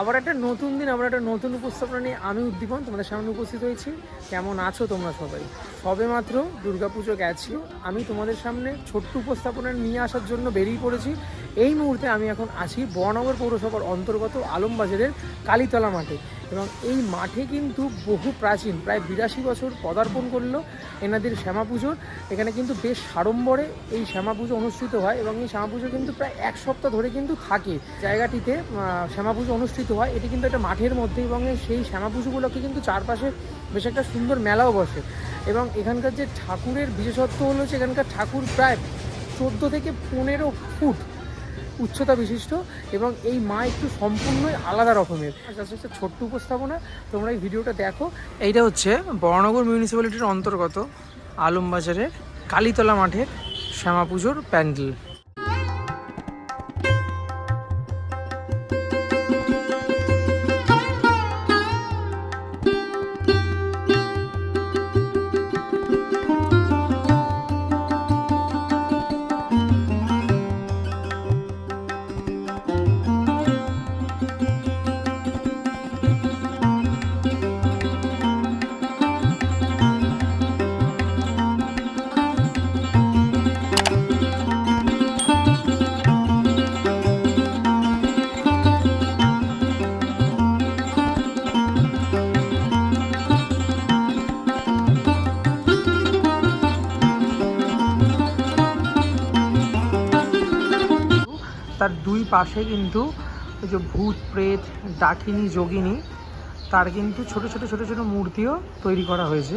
আবার একটা নতুন দিন, আবার একটা নতুন উপস্থাপনা নিয়ে আমি উদ্দীপন তোমাদের সামনে উপস্থিত হয়েছি। কেমন আছো তোমরা সবাই? সবে মাত্র দুর্গাপুজো গেছি, আমি তোমাদের সামনে ছোট্ট উপস্থাপনা নিয়ে আসার জন্য বেরিয়ে পড়েছি। এই মুহূর্তে আমি এখন আছি বরাহনগর পৌরসভার অন্তর্গত আলমবাজারের কালীতলা মাঠে, এবং এই মাঠে কিন্তু বহু প্রাচীন প্রায় 82 বছর পদার্পণ করলো এনাদের শ্যামা পুজোর। এখানে কিন্তু বেশ সাড়ম্বরে এই শ্যামা পুজো অনুষ্ঠিত হয়, এবং এই শ্যামা পুজো কিন্তু প্রায় 1 সপ্তাহ ধরে কিন্তু থাকে জায়গাটিতে শ্যামা পুজো অনুষ্ঠিত হয়। এটি কিন্তু একটা মাঠের মধ্যে, এবং সেই শ্যামা পুজোগুলোকে কিন্তু চারপাশে বেশ একটা সুন্দর মেলাও বসে। এবং এখানকার যে ঠাকুরের বিশেষত্ব হলো যে এখানকার ঠাকুর প্রায় 14 থেকে 15 ফুট উচ্চতা বিশিষ্ট, এবং এই মা একটু সম্পূর্ণই আলাদা রকমের। একটা ছোট্ট উপস্থাপনা, তোমরা এই ভিডিওটা দেখো। এইটা হচ্ছে বরাহনগর মিউনিসিপ্যালিটির অন্তর্গত আলমবাজারের কালীতলা মাঠের শ্যামা পুজোর প্যান্ডেল। তার দুই পাশে কিন্তু ওই যে ভূত প্রেত ডাকিনী যোগিনী তার কিন্তু ছোট ছোট ছোট ছোট মূর্তিও তৈরি করা হয়েছে,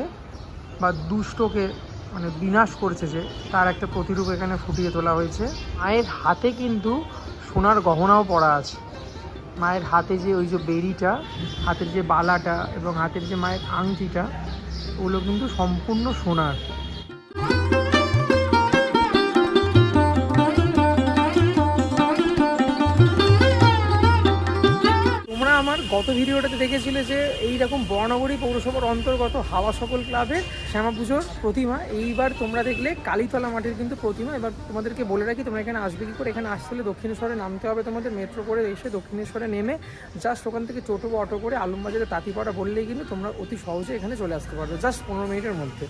বা দুষ্টকে মানে বিনাশ করছে যে তার একটা প্রতিরূপ এখানে ফুটিয়ে তোলা হয়েছে। মায়ের হাতে কিন্তু সোনার গহনাও পরা আছে। মায়ের হাতে যে ওই যে বেড়িটা, হাতের যে বালাটা এবং হাতের যে মায়ের আংটিটা, ওগুলো কিন্তু সম্পূর্ণ সোনার। আমার গত ভিডিওটাতে দেখেছিলে যে এইরকম বরাহনগরী পৌরসভার অন্তর্গত হাওয়া সকল ক্লাবের শ্যামা পুজোর প্রতিমা, এইবার তোমরা দেখলে কালীতলা মাঠের কিন্তু প্রতিমা। এবার তোমাদেরকে বলে রাখি, তোমরা এখানে আসবে কী করে। এখানে আসতে হলে দক্ষিণেশ্বরে নামতে হবে তোমাদের, মেট্রো করে এসে দক্ষিণেশ্বরে নেমে জাস্ট ওখান থেকে টোটো বা অটো করে আলমবাজারে তাঁতিপাড়া বললেই কিন্তু তোমরা অতি সহজে এখানে চলে আসতে পারবে, জাস্ট 15 মিনিটের মধ্যে।